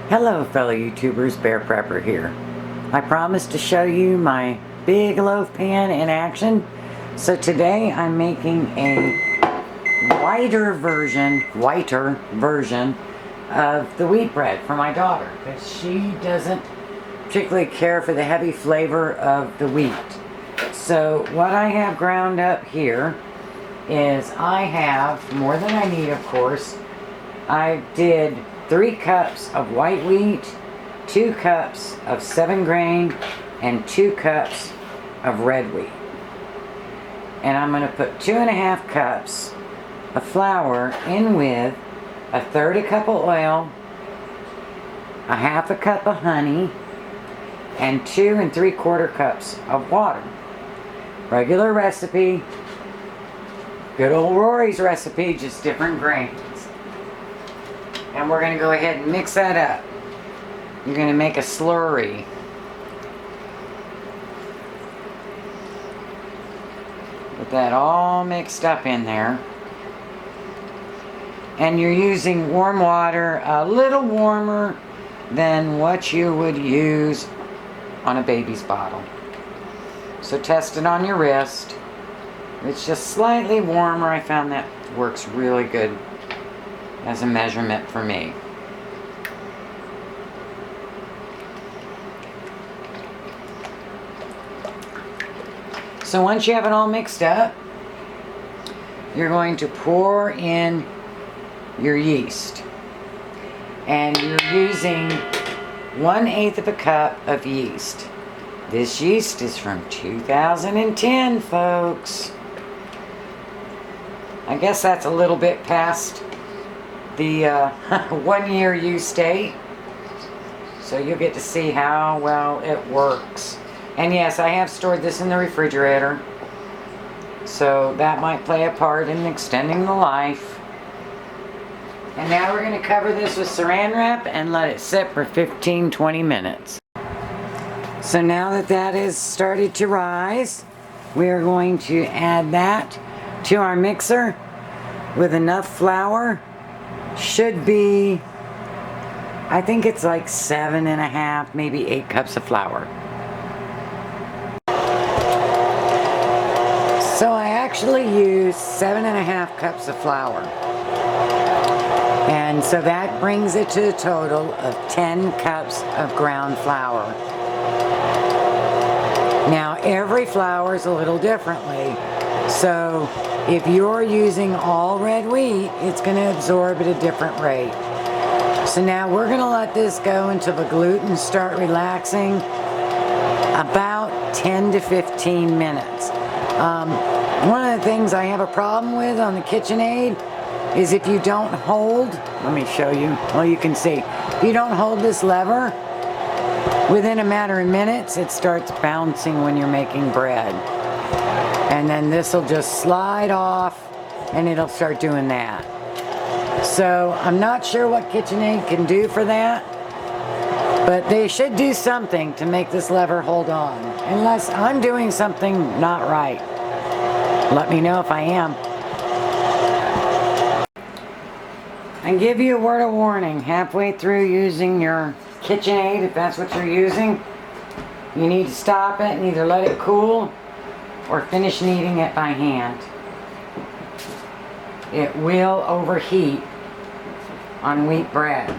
Hello fellow YouTubers, Bear Prepper here. I promised to show you my big loaf pan in action. So today I'm making a whiter version of the wheat bread for my daughter, because she doesn't particularly care for the heavy flavor of the wheat. So what I have ground up here is I have more than I need, of course. I did 3 cups of white wheat, 2 cups of 7 grain, and 2 cups of red wheat. And I'm going to put 2.5 cups of flour in with 1/3 cup of oil, 1/2 cup of honey, and 2 3/4 cups of water. Regular recipe, good old Rory's recipe, just different grains. And we're going to go ahead and mix that up. You're going to make a slurry. Get that all mixed up in there. And you're using warm water, a little warmer than what you would use on a baby's bottle. So test it on your wrist. If it's just slightly warmer, I found that works really good as a measurement for me. So once you have it all mixed up, you're going to pour in your yeast. And you're using 1/8 of a cup of yeast. This yeast is from 2010, folks. I guess that's a little bit past the 1-year use date, so you'll get to see how well it works. And yes, I have stored this in the refrigerator, so that might play a part in extending the life. And now we're going to cover this with saran wrap and let it sit for 15-20 minutes. So now that that has started to rise, we are going to add that to our mixer with enough flour. Should be, I think it's like 7.5, maybe 8 cups of flour. So I actually used 7.5 cups of flour. And so that brings it to a total of 10 cups of ground flour. Now every flour is a little differently. So if you're using all red wheat, it's going to absorb at a different rate. So now we're going to let this go until the gluten start relaxing, about 10 to 15 minutes. One of the things I have a problem with on the KitchenAid is if you don't hold, let me show you, well you can see, if you don't hold this lever, within a matter of minutes it starts bouncing when you're making bread. And then this will just slide off and it'll start doing that. So I'm not sure what KitchenAid can do for that, but they should do something to make this lever hold on. Unless I'm doing something not right. Let me know if I am. And give you a word of warning, halfway through using your KitchenAid, if that's what you're using, you need to stop it and either let it cool or finish kneading it by hand. It will overheat on wheat bread.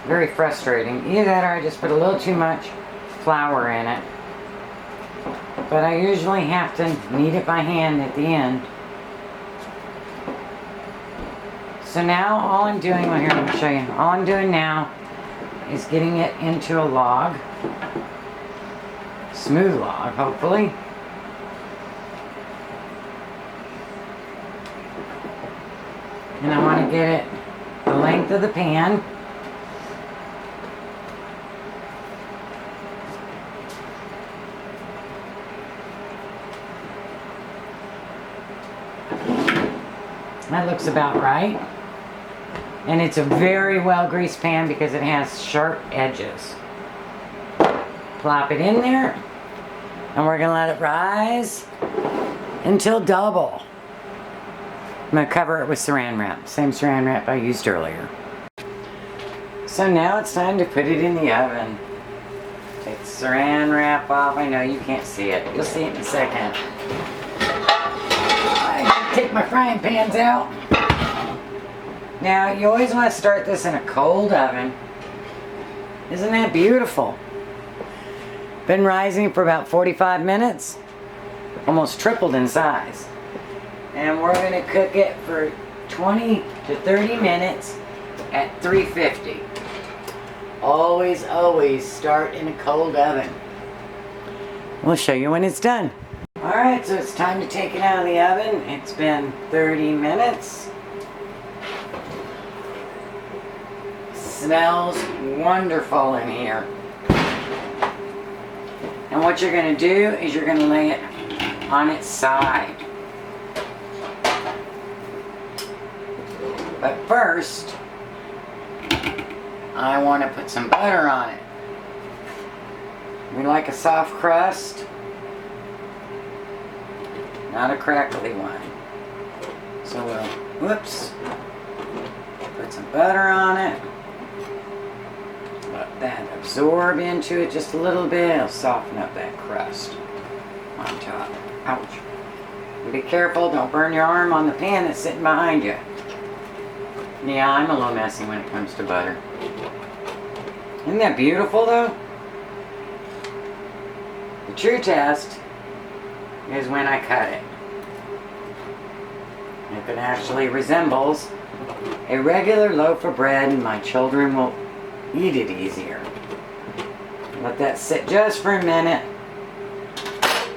Very frustrating. Either that or I just put a little too much flour in it. But I usually have to knead it by hand at the end. So now all I'm doing, well here, let me show you. All I'm doing now is getting it into a log. Smooth log, hopefully. And I want to get it the length of the pan. That looks about right. And it's a very well greased pan because it has sharp edges. Plop it in there. And we're going to let it rise until double. I'm going to cover it with saran wrap. Same saran wrap I used earlier. So now it's time to put it in the oven. Take the saran wrap off. I know you can't see it. You'll see it in a second. I take my frying pans out. Now you always want to start this in a cold oven. Isn't that beautiful? Been rising for about 45 minutes. Almost tripled in size. And we're going to cook it for 20 to 30 minutes at 350. Always, always start in a cold oven. We'll show you when it's done. Alright, so it's time to take it out of the oven. It's been 30 minutes. Smells wonderful in here. And what you're going to do is you're going to lay it on its side. But first, I want to put some butter on it. We like a soft crust, not a crackly one. So we'll, put some butter on it. Let that absorb into it just a little bit. It'll soften up that crust on top. Ouch. And be careful, don't burn your arm on the pan that's sitting behind you. Yeah, I'm a little messy when it comes to butter. Isn't that beautiful though? The true test is when I cut it. If it actually resembles a regular loaf of bread, my children will eat it easier. Let that sit just for a minute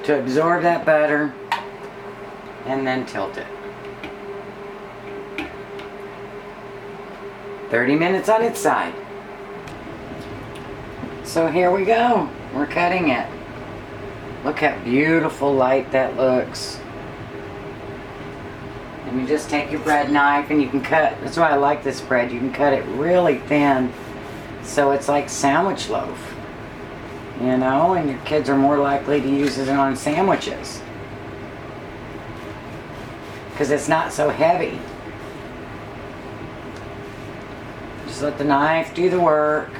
to absorb that butter and then tilt it. 30 minutes on its side. So here we go. We're cutting it. Look how beautiful light that looks. And you just take your bread knife and you can cut. That's why I like this bread. You can cut it really thin so it's like sandwich loaf. You know, and your kids are more likely to use it on sandwiches because it's not so heavy. Just let the knife do the work.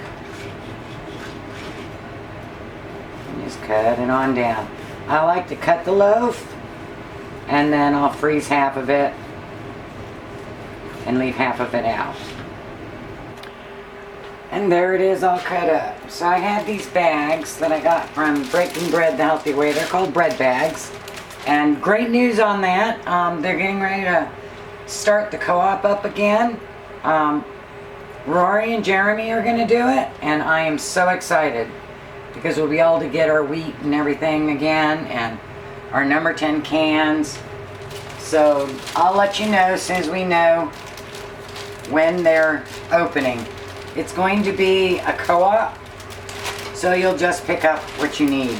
And just cut it on down. I like to cut the loaf and then I'll freeze half of it and leave half of it out. And there it is all cut up. So I had these bags that I got from Breaking Bread the Healthy Way. They're called bread bags. And great news on that. They're getting ready to start the co-op up again. Rory and Jeremy are going to do it, and I am so excited because we'll be able to get our wheat and everything again and our number 10 cans. So I'll let you know as soon as we know when they're opening. It's going to be a co-op, so you'll just pick up what you need.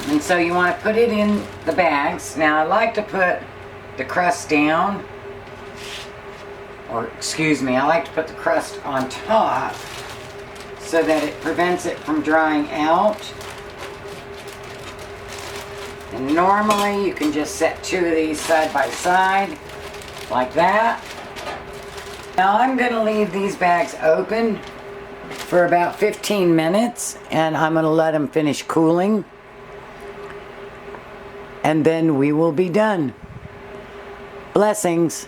And so you want to put it in the bags. Now I like to put the crust down. Or excuse me, I like to put the crust on top so that it prevents it from drying out. And normally you can just set two of these side by side like that. Now I'm going to leave these bags open for about 15 minutes and I'm going to let them finish cooling. And then we will be done. Blessings.